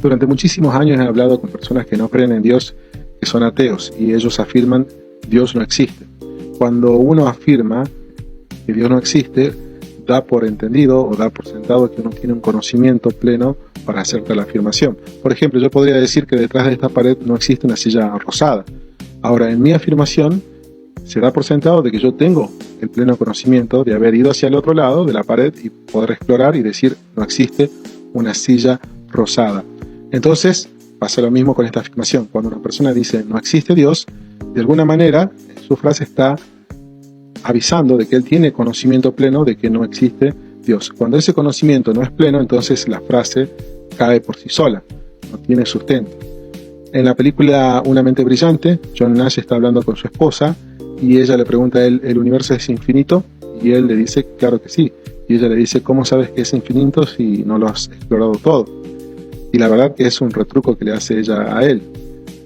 Durante muchísimos años he hablado con personas que no creen en Dios, que son ateos, y ellos afirman Dios no existe. Cuando uno afirma que Dios no existe, da por entendido o da por sentado que uno tiene un conocimiento pleno para hacer tal afirmación. Por ejemplo, yo podría decir que detrás de esta pared no existe una silla rosada. Ahora, en mi afirmación se da por sentado de que yo tengo el pleno conocimiento de haber ido hacia el otro lado de la pared y poder explorar y decir no existe una silla rosada. Entonces pasa lo mismo con esta afirmación. Cuando una persona dice no existe Dios, de alguna manera su frase está avisando de que él tiene conocimiento pleno de que no existe Dios. Cuando ese conocimiento no es pleno, entonces la frase cae por sí sola, no tiene sustento. En la película Una mente brillante, John Nash está hablando con su esposa y ella le pregunta a él, ¿el universo es infinito? Y él le dice, claro que sí. Y ella le dice, ¿cómo sabes que es infinito si no lo has explorado todo? Y la verdad que es un retruco que le hace ella a él.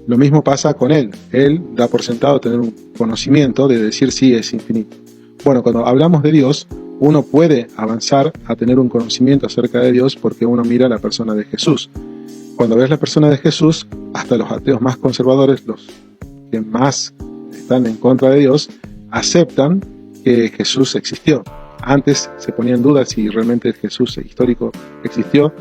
Lo mismo pasa con él. Él da por sentado tener un conocimiento de decir sí es infinito. Bueno, cuando hablamos de Dios, uno puede avanzar a tener un conocimiento acerca de Dios porque uno mira a la persona de Jesús. Cuando ves la persona de Jesús, hasta los ateos más conservadores, los que más están en contra de Dios, aceptan que Jesús existió. Antes se ponía en duda si realmente el Jesús histórico existió,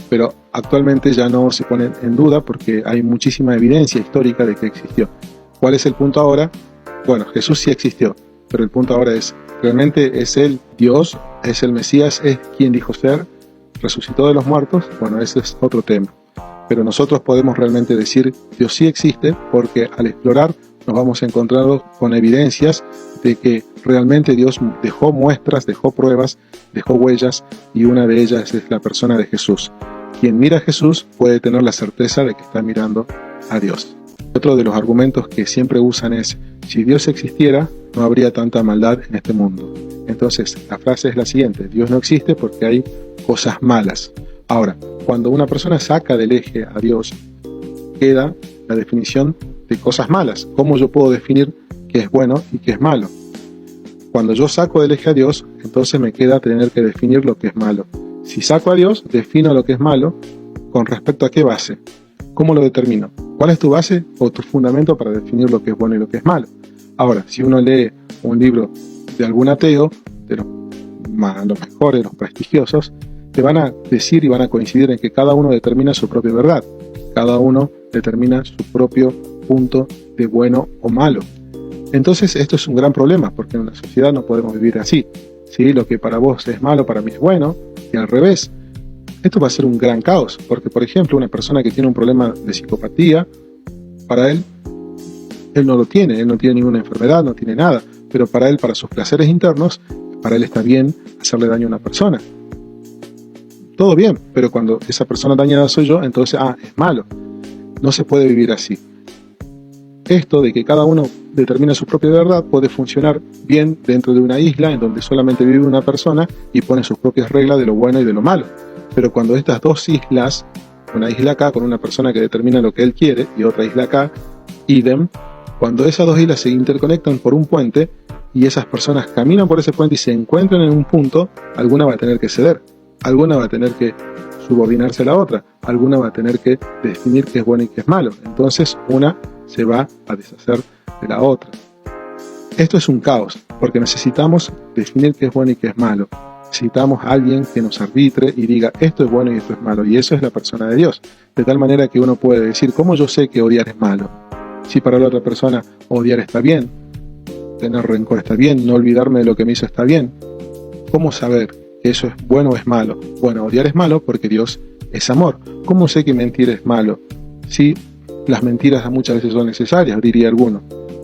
pero actualmente ya no se pone en duda porque hay muchísima evidencia histórica de que existió. ¿Cuál es el punto ahora? Bueno, Jesús sí existió, pero el punto ahora es, ¿realmente es Él Dios? ¿Es el Mesías? ¿Es quien dijo ser? ¿Resucitó de los muertos? Bueno, ese es otro tema. Pero nosotros podemos realmente decir Dios sí existe porque al explorar nos vamos encontrando con evidencias de que realmente Dios dejó muestras, dejó pruebas, dejó huellas y una de ellas es la persona de Jesús. Quien mira a Jesús puede tener la certeza de que está mirando a Dios. Otro de los argumentos que siempre usan es, si Dios existiera, no habría tanta maldad en este mundo. Entonces, la frase es la siguiente, Dios no existe porque hay cosas malas. Ahora, cuando una persona saca del eje a Dios, queda la definición de cosas malas. ¿Cómo yo puedo definir qué es bueno y qué es malo? Cuando yo saco del eje a Dios, entonces me queda tener que definir lo que es malo. Si saco a Dios, defino lo que es malo, ¿con respecto a qué base? ¿Cómo lo determino? ¿Cuál es tu base o tu fundamento para definir lo que es bueno y lo que es malo? Ahora, si uno lee un libro de algún ateo, de los mejores, los prestigiosos, te van a decir y van a coincidir en que cada uno determina su propia verdad. Cada uno determina su propio punto de bueno o malo. Entonces esto es un gran problema, porque en una sociedad no podemos vivir así. ¿Sí? Lo que para vos es malo, para mí es bueno, y al revés. Esto va a ser un gran caos, porque por ejemplo una persona que tiene un problema de psicopatía, para él no lo tiene, él no tiene ninguna enfermedad, no tiene nada, pero para él, para sus placeres internos, para él está bien hacerle daño a una persona. Todo bien, pero cuando esa persona dañada soy yo, entonces, es malo. No se puede vivir así. Esto de que cada uno determina su propia verdad puede funcionar bien dentro de una isla en donde solamente vive una persona y pone sus propias reglas de lo bueno y de lo malo. Pero cuando estas dos islas, una isla acá con una persona que determina lo que él quiere y otra isla acá, idem, cuando esas dos islas se interconectan por un puente y esas personas caminan por ese puente y se encuentran en un punto, alguna va a tener que ceder, alguna va a tener que subordinarse a la otra, alguna va a tener que definir qué es bueno y qué es malo. Entonces una se va a deshacer de la otra. Esto es un caos, porque necesitamos definir qué es bueno y qué es malo. Necesitamos a alguien que nos arbitre y diga esto es bueno y esto es malo, y eso es la persona de Dios. De tal manera que uno puede decir, ¿cómo yo sé que odiar es malo? Si para la otra persona odiar está bien, tener rencor está bien, no olvidarme de lo que me hizo está bien. ¿Cómo saber que eso es bueno o es malo? Bueno, odiar es malo porque Dios es amor. ¿Cómo sé que mentir es malo? Si las mentiras muchas veces son necesarias, diría alguno.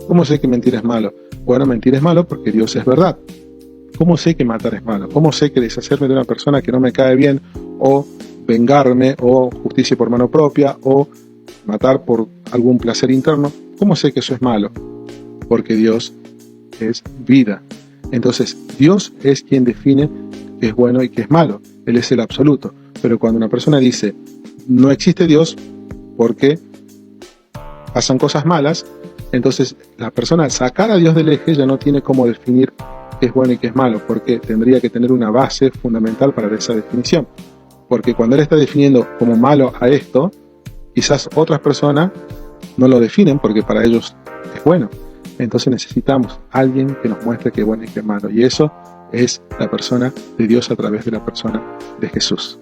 ¿Cómo sé que mentir es malo? Bueno, mentir es malo porque Dios es verdad. ¿Cómo sé que matar es malo? ¿Cómo sé que deshacerme de una persona que no me cae bien, o vengarme, o justicia por mano propia, o matar por algún placer interno? ¿Cómo sé que eso es malo? Porque Dios es vida. Entonces, Dios es quien define qué es bueno y qué es malo. Él es el absoluto. Pero cuando una persona dice, no existe Dios, porque pasan cosas malas, entonces la persona al sacar a Dios del eje ya no tiene cómo definir qué es bueno y qué es malo, porque tendría que tener una base fundamental para esa definición. Porque cuando Él está definiendo como malo a esto, quizás otras personas no lo definen porque para ellos es bueno. Entonces necesitamos a alguien que nos muestre qué es bueno y qué es malo. Y eso es la persona de Dios a través de la persona de Jesús.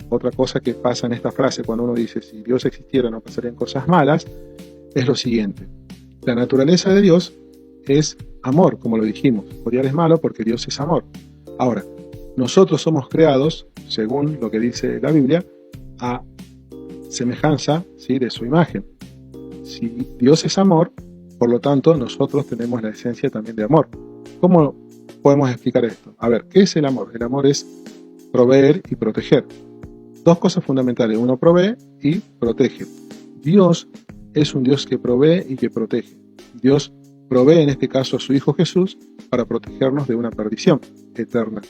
Otra cosa que pasa en esta frase cuando uno dice si Dios existiera no pasarían cosas malas, es lo siguiente. La naturaleza de Dios es amor, como lo dijimos. Odiar es malo porque Dios es amor. Ahora, nosotros somos creados, según lo que dice la Biblia, a semejanza, ¿sí?, de su imagen. Si Dios es amor, por lo tanto, nosotros tenemos la esencia también de amor. ¿Cómo podemos explicar esto? A ver, ¿qué es el amor? El amor es proveer y proteger. Dos cosas fundamentales. Uno provee y protege. Dios es un Dios que provee y que protege. Dios provee en este caso a su Hijo Jesús para protegernos de una perdición eterna.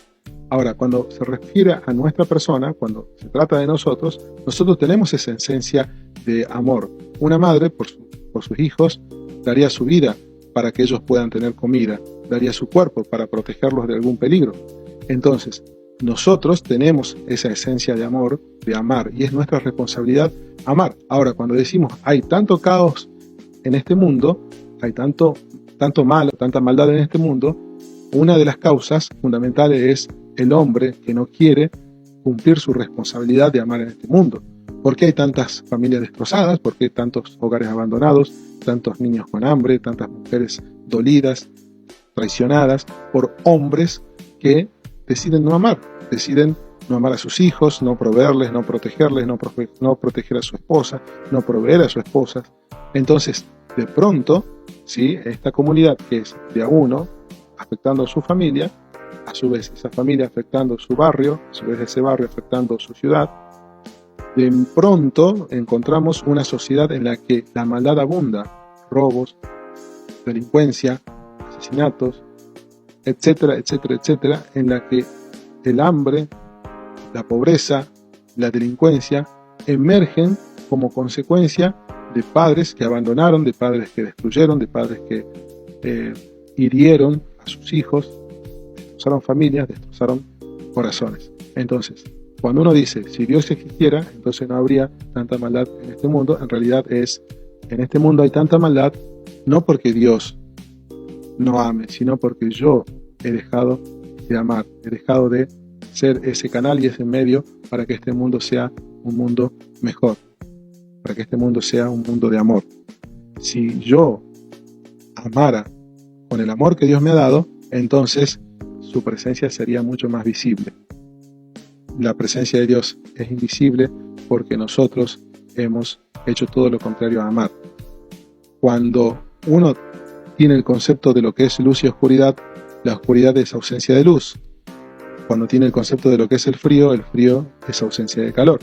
Ahora, cuando se refiere a nuestra persona, cuando se trata de nosotros tenemos esa esencia de amor. Una madre, por sus hijos, daría su vida para que ellos puedan tener comida, daría su cuerpo para protegerlos de algún peligro. Entonces, nosotros tenemos esa esencia de amor, de amar, y es nuestra responsabilidad amar. Ahora, cuando decimos hay tanto caos en este mundo, hay tanto mal, tanta maldad en este mundo, una de las causas fundamentales es el hombre que no quiere cumplir su responsabilidad de amar en este mundo. ¿Por qué hay tantas familias destrozadas? ¿Por qué hay tantos hogares abandonados? Tantos niños con hambre, tantas mujeres dolidas, traicionadas por hombres que deciden no amar a sus hijos, no proveerles, no protegerles, no proteger a su esposa, no proveer a su esposa. Entonces, de pronto, ¿sí?, esta comunidad que es de a uno, afectando a su familia, a su vez esa familia afectando su barrio, a su vez ese barrio afectando su ciudad, de pronto encontramos una sociedad en la que la maldad abunda, robos, delincuencia, asesinatos, etcétera, etcétera, etcétera, en la que el hambre, la pobreza, la delincuencia emergen como consecuencia de padres que abandonaron, de padres que destruyeron, de padres que hirieron a sus hijos, destrozaron familias, destrozaron corazones. Entonces, cuando uno dice, si Dios existiera, entonces no habría tanta maldad en este mundo. En realidad en este mundo hay tanta maldad, no porque Dios no ame, sino porque yo he dejado de amar, he dejado de ser ese canal y ese medio para que este mundo sea un mundo mejor, para que este mundo sea un mundo de amor. Si yo amara con el amor que Dios me ha dado, entonces su presencia sería mucho más visible. La presencia de Dios es invisible porque nosotros hemos hecho todo lo contrario a amar. Cuando uno tiene el concepto de lo que es luz y oscuridad, la oscuridad es ausencia de luz. Cuando tiene el concepto de lo que es el frío es ausencia de calor.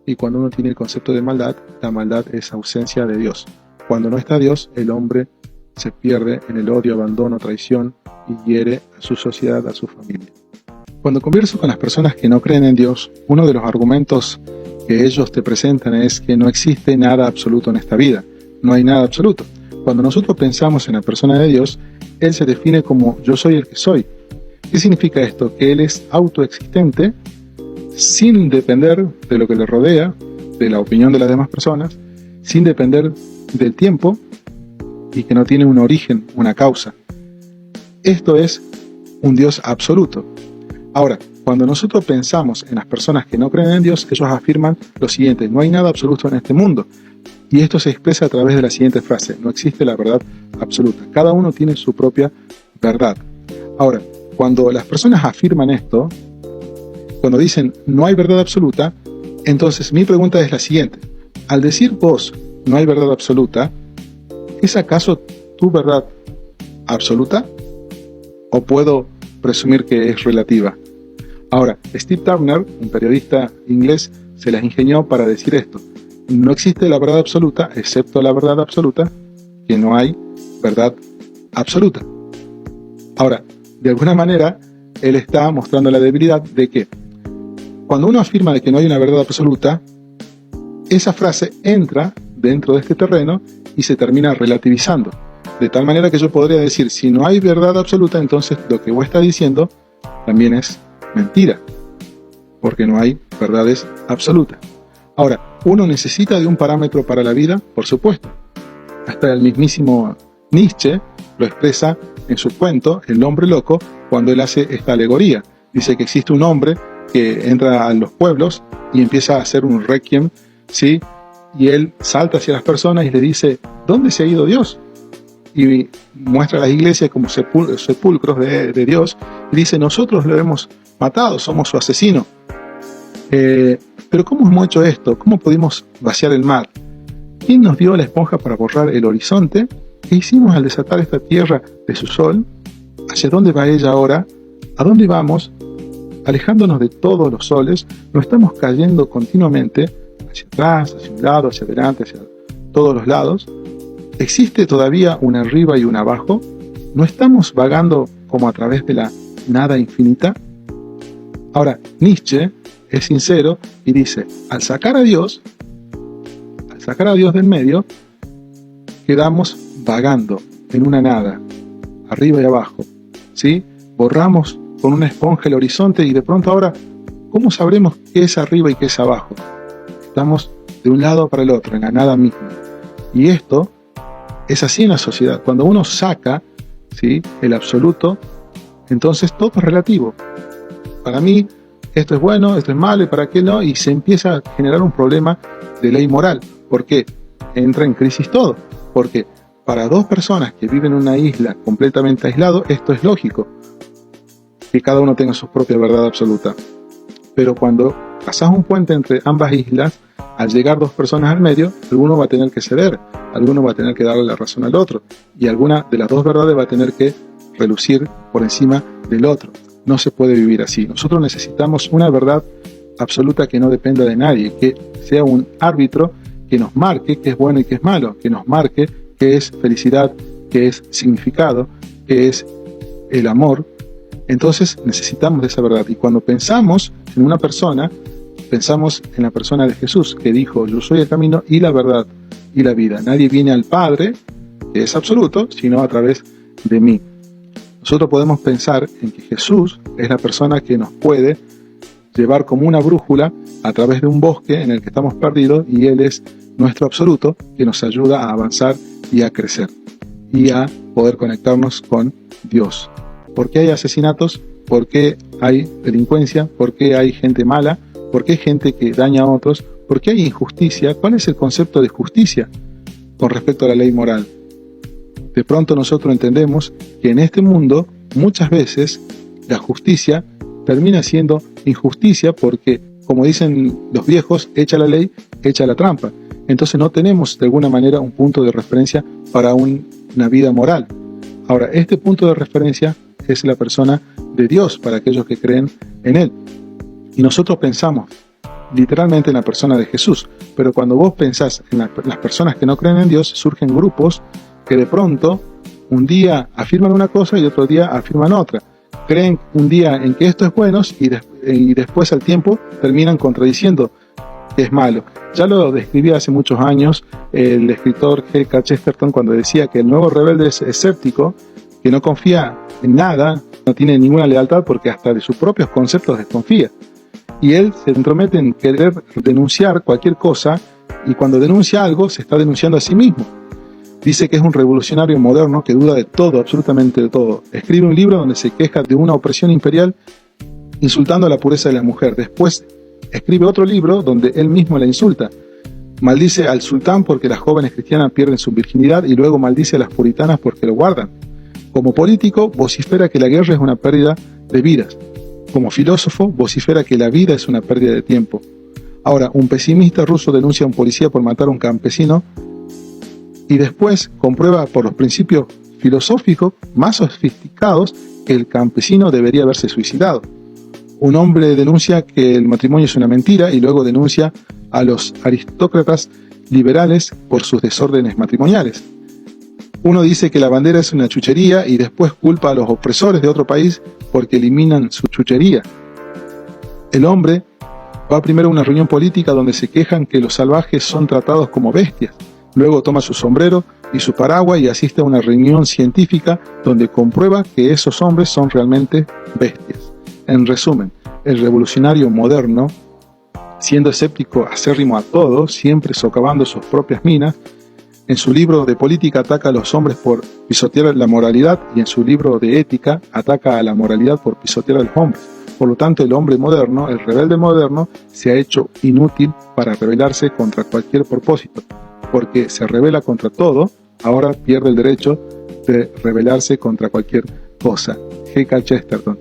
Y cuando uno tiene el concepto de maldad, la maldad es ausencia de Dios. Cuando no está Dios, el hombre se pierde en el odio, abandono, traición y hiere a su sociedad, a su familia. Cuando converso con las personas que no creen en Dios, uno de los argumentos que ellos te presentan es que no existe nada absoluto en esta vida. No hay nada absoluto. Cuando nosotros pensamos en la persona de Dios, Él se define como yo soy el que soy. ¿Qué significa esto? Que Él es autoexistente, sin depender de lo que le rodea, de la opinión de las demás personas, sin depender del tiempo y que no tiene un origen, una causa. Esto es un Dios absoluto. Ahora, cuando nosotros pensamos en las personas que no creen en Dios, ellos afirman lo siguiente: no hay nada absoluto en este mundo. Y esto se expresa a través de la siguiente frase: no existe la verdad absoluta. Cada uno tiene su propia verdad. Ahora, cuando las personas afirman esto, cuando dicen no hay verdad absoluta, entonces mi pregunta es la siguiente: al decir vos no hay verdad absoluta, ¿es acaso tu verdad absoluta? ¿O puedo presumir que es relativa? Ahora, Steve Turner, un periodista inglés, se las ingenió para decir esto: no existe la verdad absoluta, excepto la verdad absoluta, que no hay verdad absoluta. Ahora, de alguna manera, él está mostrando la debilidad de que cuando uno afirma de que no hay una verdad absoluta, esa frase entra dentro de este terreno y se termina relativizando. De tal manera que yo podría decir, si no hay verdad absoluta, entonces lo que vos estás diciendo también es mentira, porque no hay verdades absolutas. Ahora, ¿uno necesita de un parámetro para la vida? Por supuesto. Hasta el mismísimo Nietzsche lo expresa en su cuento El hombre loco, cuando él hace esta alegoría. Dice que existe un hombre que entra a los pueblos y empieza a hacer un requiem, ¿sí? Y él salta hacia las personas y le dice: ¿dónde se ha ido Dios? Y muestra a las iglesias como sepulcros de Dios y dice: nosotros lo hemos matado, somos su asesino. Pero ¿cómo hemos hecho esto? ¿Cómo pudimos vaciar el mar? ¿Quién nos dio la esponja para borrar el horizonte? ¿Qué hicimos al desatar esta tierra de su sol? ¿Hacia dónde va ella ahora? ¿A dónde vamos? Alejándonos de todos los soles, no estamos cayendo continuamente hacia atrás, hacia un lado, hacia adelante, hacia todos los lados. ¿Existe todavía un arriba y un abajo? ¿No estamos vagando como a través de la nada infinita? Ahora, Nietzsche es sincero y dice: al sacar a Dios del medio, quedamos vagando en una nada, arriba y abajo, ¿sí? Borramos con una esponja el horizonte y de pronto ahora, ¿cómo sabremos qué es arriba y qué es abajo? Estamos de un lado para el otro, en la nada misma. Y esto es así en la sociedad. Cuando uno saca, ¿sí?, el absoluto, entonces todo es relativo. Para mí, esto es bueno, esto es malo, y para qué no, y se empieza a generar un problema de ley moral. ¿Por qué? Entra en crisis todo. Porque para dos personas que viven en una isla completamente aislado, esto es lógico, que cada uno tenga su propia verdad absoluta. Pero cuando pasas un puente entre ambas islas, al llegar dos personas al medio, alguno va a tener que ceder, alguno va a tener que darle la razón al otro, y alguna de las dos verdades va a tener que relucir por encima del otro. No se puede vivir así. Nosotros necesitamos una verdad absoluta que no dependa de nadie, que sea un árbitro que nos marque qué es bueno y qué es malo, que nos marque qué es felicidad, qué es significado, qué es el amor. Entonces necesitamos de esa verdad. Y cuando pensamos en una persona, pensamos en la persona de Jesús, que dijo: yo soy el camino y la verdad y la vida. Nadie viene al Padre, que es absoluto, sino a través de mí. Nosotros podemos pensar en que Jesús es la persona que nos puede llevar como una brújula a través de un bosque en el que estamos perdidos, y Él es nuestro absoluto que nos ayuda a avanzar y a crecer y a poder conectarnos con Dios. ¿Por qué hay asesinatos? ¿Por qué hay delincuencia? ¿Por qué hay gente mala? ¿Por qué hay gente que daña a otros? ¿Por qué hay injusticia? ¿Cuál es el concepto de justicia con respecto a la ley moral? De pronto nosotros entendemos que en este mundo muchas veces la justicia termina siendo injusticia porque, como dicen los viejos, echa la ley, echa la trampa. Entonces no tenemos de alguna manera un punto de referencia para una vida moral. Ahora, este punto de referencia es la persona de Dios para aquellos que creen en Él. Y nosotros pensamos literalmente en la persona de Jesús, pero cuando vos pensás en las personas que no creen en Dios, surgen grupos que de pronto un día afirman una cosa y otro día afirman otra. Creen un día en que esto es bueno y después al tiempo terminan contradiciendo que es malo. Ya lo describía hace muchos años el escritor G.K. Chesterton cuando decía que el nuevo rebelde es escéptico, que no confía en nada, no tiene ninguna lealtad porque hasta de sus propios conceptos desconfía. Y él se entromete en querer denunciar cualquier cosa, y cuando denuncia algo se está denunciando a sí mismo. Dice que es un revolucionario moderno que duda de todo, absolutamente de todo. Escribe un libro donde se queja de una opresión imperial insultando a la pureza de la mujer. Después escribe otro libro donde él mismo la insulta. Maldice al sultán porque las jóvenes cristianas pierden su virginidad y luego maldice a las puritanas porque lo guardan. Como político, vocifera que la guerra es una pérdida de vidas. Como filósofo, vocifera que la vida es una pérdida de tiempo. Ahora, un pesimista ruso denuncia a un policía por matar a un campesino y después comprueba por los principios filosóficos más sofisticados que el campesino debería haberse suicidado. Un hombre denuncia que el matrimonio es una mentira y luego denuncia a los aristócratas liberales por sus desórdenes matrimoniales. Uno dice que la bandera es una chuchería y después culpa a los opresores de otro país porque eliminan su chuchería. El hombre va primero a una reunión política donde se quejan que los salvajes son tratados como bestias. Luego toma su sombrero y su paraguas y asiste a una reunión científica donde comprueba que esos hombres son realmente bestias. En resumen, el revolucionario moderno siendo escéptico acérrimo a todo, siempre socavando sus propias minas. En su libro de política ataca a los hombres por pisotear la moralidad, y en su libro de ética ataca a la moralidad por pisotear a los hombres. Por lo tanto, el hombre moderno, el rebelde moderno, se ha hecho inútil para rebelarse contra cualquier propósito, porque se rebela contra todo, ahora pierde el derecho de rebelarse contra cualquier cosa. G.K. Chesterton.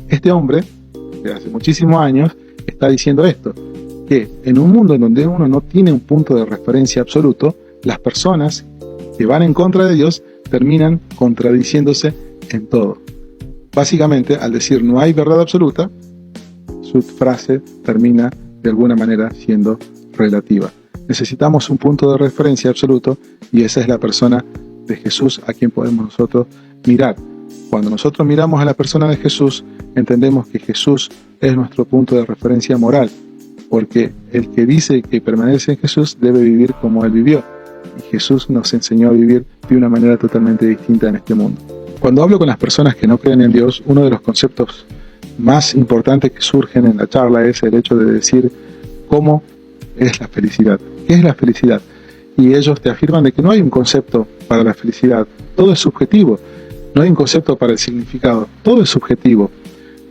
Este hombre, de hace muchísimos años, está diciendo esto, que en un mundo en donde uno no tiene un punto de referencia absoluto, las personas que van en contra de Dios terminan contradiciéndose en todo. Básicamente, al decir no hay verdad absoluta, su frase termina de alguna manera siendo relativa. Necesitamos un punto de referencia absoluto, y esa es la persona de Jesús a quien podemos nosotros mirar. Cuando nosotros miramos a la persona de Jesús, entendemos que Jesús es nuestro punto de referencia moral, porque el que dice que permanece en Jesús debe vivir como Él vivió, y Jesús nos enseñó a vivir de una manera totalmente distinta en este mundo. Cuando hablo con las personas que no creen en Dios, uno de los conceptos más importantes que surgen en la charla es el hecho de decir cómo es la felicidad. ¿Qué es la felicidad? Y ellos te afirman de que no hay un concepto para la felicidad, todo es subjetivo. No hay un concepto para el significado, todo es subjetivo.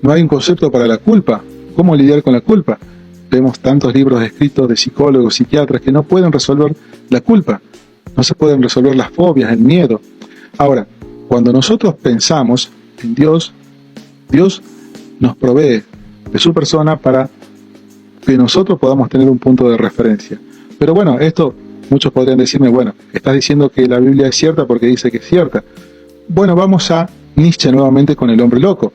No hay un concepto para la culpa, ¿cómo lidiar con la culpa? Vemos tantos libros escritos de psicólogos, psiquiatras que no pueden resolver la culpa, no se pueden resolver las fobias, el miedo. Ahora, cuando nosotros pensamos en Dios, Dios nos provee de su persona para que nosotros podamos tener un punto de referencia. Pero bueno, esto muchos podrían decirme, bueno, estás diciendo que la Biblia es cierta porque dice que es cierta. Bueno, vamos a Nietzsche nuevamente con el hombre loco.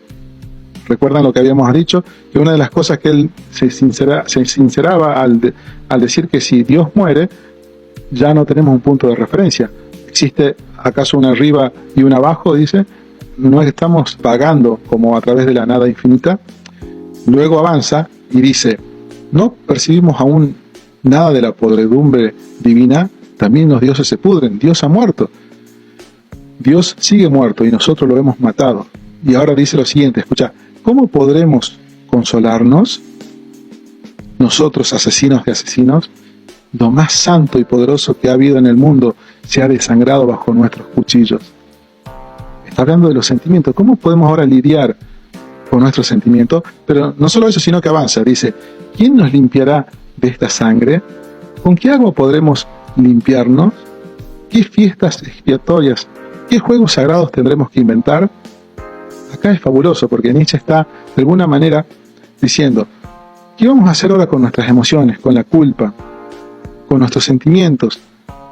¿Recuerdan lo que habíamos dicho? Que una de las cosas que él se sinceraba al decir que si Dios muere, ya no tenemos un punto de referencia. ¿Existe acaso un arriba y un abajo? Dice. No estamos vagando como a través de la nada infinita. Luego avanza y dice, ¿no percibimos aún nada de la podredumbre divina? También los dioses se pudren. Dios ha muerto. Dios sigue muerto y nosotros lo hemos matado. Y ahora dice lo siguiente, escucha, ¿cómo podremos consolarnos? Nosotros, asesinos de asesinos, lo más santo y poderoso que ha habido en el mundo se ha desangrado bajo nuestros cuchillos. Está hablando de los sentimientos. ¿Cómo podemos ahora lidiar con nuestros sentimientos? Pero no solo eso, sino que avanza. Dice, ¿quién nos limpiará de esta sangre? ¿Con qué agua podremos limpiarnos? ¿Qué fiestas expiatorias, qué juegos sagrados tendremos que inventar? Acá es fabuloso porque Nietzsche está de alguna manera diciendo, ¿qué vamos a hacer ahora con nuestras emociones, con la culpa, con nuestros sentimientos,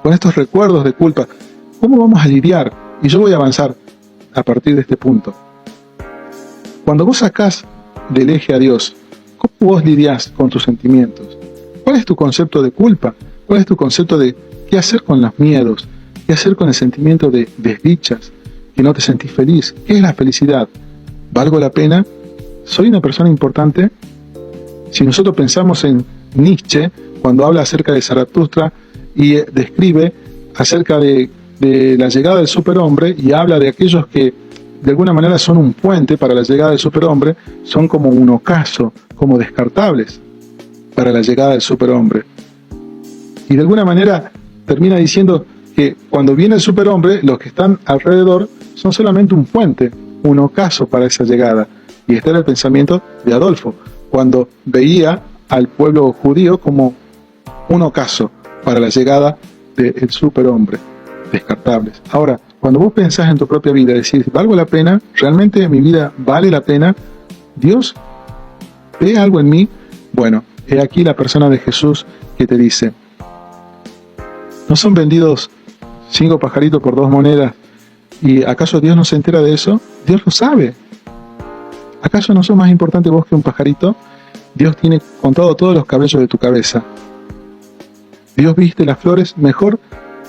con estos recuerdos de culpa? ¿Cómo vamos a lidiar? Y yo voy a avanzar a partir de este punto. Cuando vos sacás del eje a Dios, ¿cómo vos lidiás con tus sentimientos? ¿Cuál es tu concepto de culpa? ¿Cuál es tu concepto de qué hacer con los miedos? ¿Qué hacer con el sentimiento de desdichas? Que no te sentís feliz. ¿Qué es la felicidad? ¿Valgo la pena? ¿Soy una persona importante? Si nosotros pensamos en Nietzsche, cuando habla acerca de Zaratustra y describe acerca de la llegada del superhombre y habla de aquellos que de alguna manera son un puente para la llegada del superhombre, son como un ocaso, como descartables para la llegada del superhombre. Y de alguna manera termina diciendo que cuando viene el superhombre, los que están alrededor son solamente un puente, un ocaso para esa llegada. Y este era el pensamiento de Adolfo, cuando veía al pueblo judío como un ocaso para la llegada del superhombre, descartables. Ahora, cuando vos pensás en tu propia vida, decís, ¿valgo la pena? ¿Realmente mi vida vale la pena? ¿Dios ve algo en mí? Bueno, he aquí la persona de Jesús que te dice, ¿no son vendidos 5 pajaritos por 2 monedas? ¿Y acaso Dios no se entera de eso? Dios lo sabe. ¿Acaso no sos más importante vos que un pajarito? Dios tiene contado todos los cabellos de tu cabeza. Dios viste las flores mejor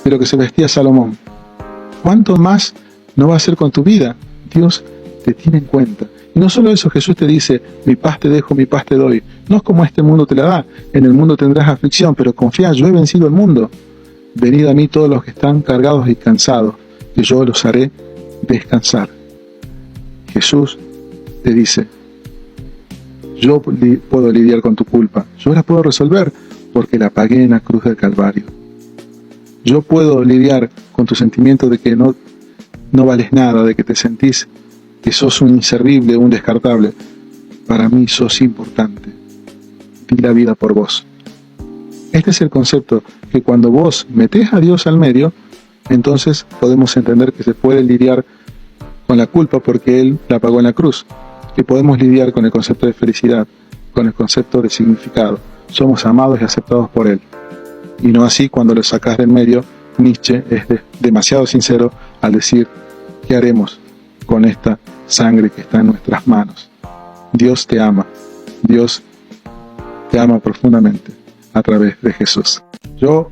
de lo que se vestía Salomón. ¿Cuánto más no va a hacer con tu vida? Dios te tiene en cuenta. Y no solo eso, Jesús te dice, mi paz te dejo, mi paz te doy. No es como este mundo te la da. En el mundo tendrás aflicción, pero confía, yo he vencido el mundo. Venid a mí todos los que están cargados y cansados, que yo los haré descansar. Jesús te dice, Yo puedo lidiar con tu culpa. Yo la puedo resolver porque la pagué en la cruz del Calvario. Yo puedo lidiar con tu sentimiento de que no vales nada, de que te sentís que sos un inservible, un descartable. Para mí sos importante. Di la vida por vos. Este es el concepto, que cuando vos metés a Dios al medio, entonces podemos entender que se puede lidiar con la culpa porque Él la pagó en la cruz. Que podemos lidiar con el concepto de felicidad, con el concepto de significado. Somos amados y aceptados por Él. Y no así cuando lo sacás del medio. Nietzsche es demasiado sincero al decir: ¿qué haremos con esta sangre que está en nuestras manos? Dios te ama. Dios te ama profundamente a través de Jesús. Yo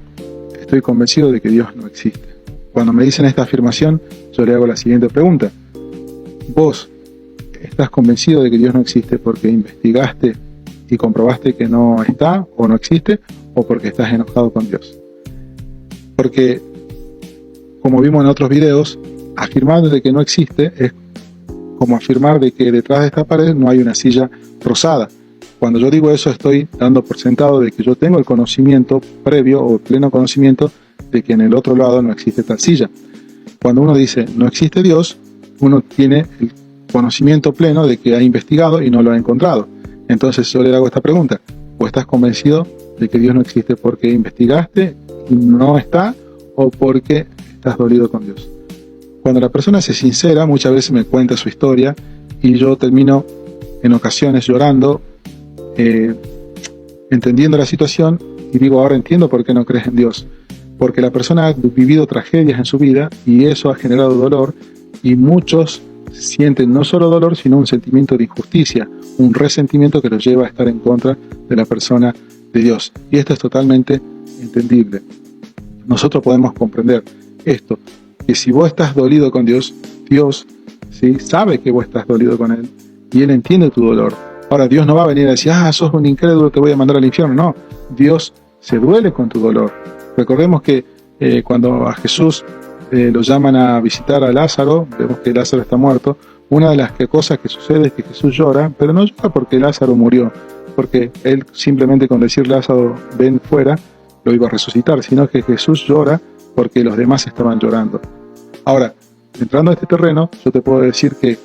estoy convencido de que Dios no existe. Cuando me dicen esta afirmación, yo le hago la siguiente pregunta: ¿vos estás convencido de que Dios no existe porque investigaste y comprobaste que no está o no existe, o porque estás enojado con Dios? Porque, como vimos en otros videos, afirmar de que no existe es como afirmar de que detrás de esta pared no hay una silla rosada. Cuando yo digo eso, estoy dando por sentado de que yo tengo el conocimiento previo o pleno conocimiento de que en el otro lado no existe tal silla. Cuando uno dice no existe Dios, uno tiene el conocimiento pleno de que ha investigado y no lo ha encontrado. Entonces yo le hago esta pregunta: ¿o estás convencido de que Dios no existe porque investigaste y no está, o porque estás dolido con Dios? Cuando la persona se sincera, muchas veces me cuenta su historia y yo termino en ocasiones llorando, entendiendo la situación, y digo: ahora entiendo por qué no crees en Dios. Porque la persona ha vivido tragedias en su vida y eso ha generado dolor, y muchos sienten no solo dolor, sino un sentimiento de injusticia, un resentimiento que los lleva a estar en contra de la persona de Dios. Y esto es totalmente entendible. Nosotros podemos comprender esto, que si vos estás dolido con Dios, Dios, ¿sí?, sabe que vos estás dolido con Él y Él entiende tu dolor. Ahora, Dios no va a venir a decir: sos un incrédulo, te voy a mandar al infierno. No, Dios se duele con tu dolor. Recordemos que cuando a Jesús lo llaman a visitar a Lázaro, vemos que Lázaro está muerto. Una de las cosas que sucede es que Jesús llora, pero no llora porque Lázaro murió, porque Él simplemente con decir: Lázaro, ven fuera, lo iba a resucitar, sino que Jesús llora porque los demás estaban llorando. Ahora, entrando a este terreno, yo te puedo decir que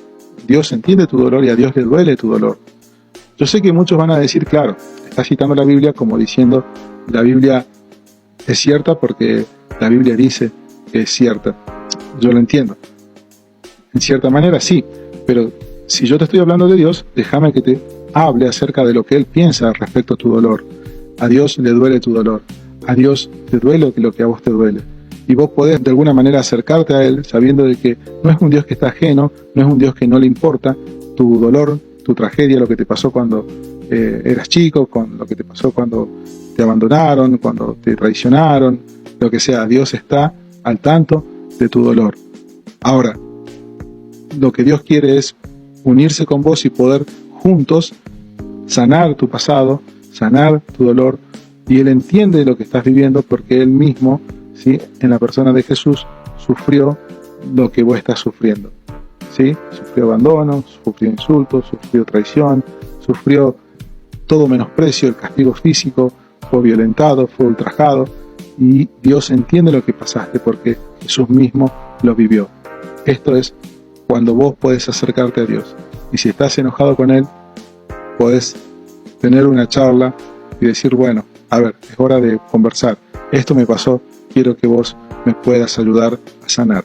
Dios entiende tu dolor y a Dios le duele tu dolor. Yo sé que muchos van a decir: claro, está citando la Biblia como diciendo, la Biblia es cierta porque la Biblia dice que es cierta. Yo lo entiendo. En cierta manera sí, pero si yo te estoy hablando de Dios, déjame que te hable acerca de lo que Él piensa respecto a tu dolor. A Dios le duele tu dolor. A Dios te duele lo que a vos te duele. Y vos podés de alguna manera acercarte a Él sabiendo de que no es un Dios que está ajeno, no es un Dios que no le importa tu dolor, tu tragedia, lo que te pasó cuando eras chico, con lo que te pasó cuando te abandonaron, cuando te traicionaron, lo que sea. Dios está al tanto de tu dolor. Ahora, lo que Dios quiere es unirse con vos y poder juntos sanar tu pasado, sanar tu dolor, y Él entiende lo que estás viviendo porque Él mismo, ¿sí?, en la persona de Jesús, sufrió lo que vos estás sufriendo, ¿sí? Sufrió abandono, sufrió insultos, sufrió traición, sufrió todo menosprecio, el castigo físico, fue violentado, fue ultrajado, y Dios entiende lo que pasaste porque Jesús mismo lo vivió. Esto es cuando vos podés acercarte a Dios. Y si estás enojado con Él, podés tener una charla y decir: bueno, a ver, es hora de conversar. Esto me pasó, quiero que vos me puedas ayudar a sanar.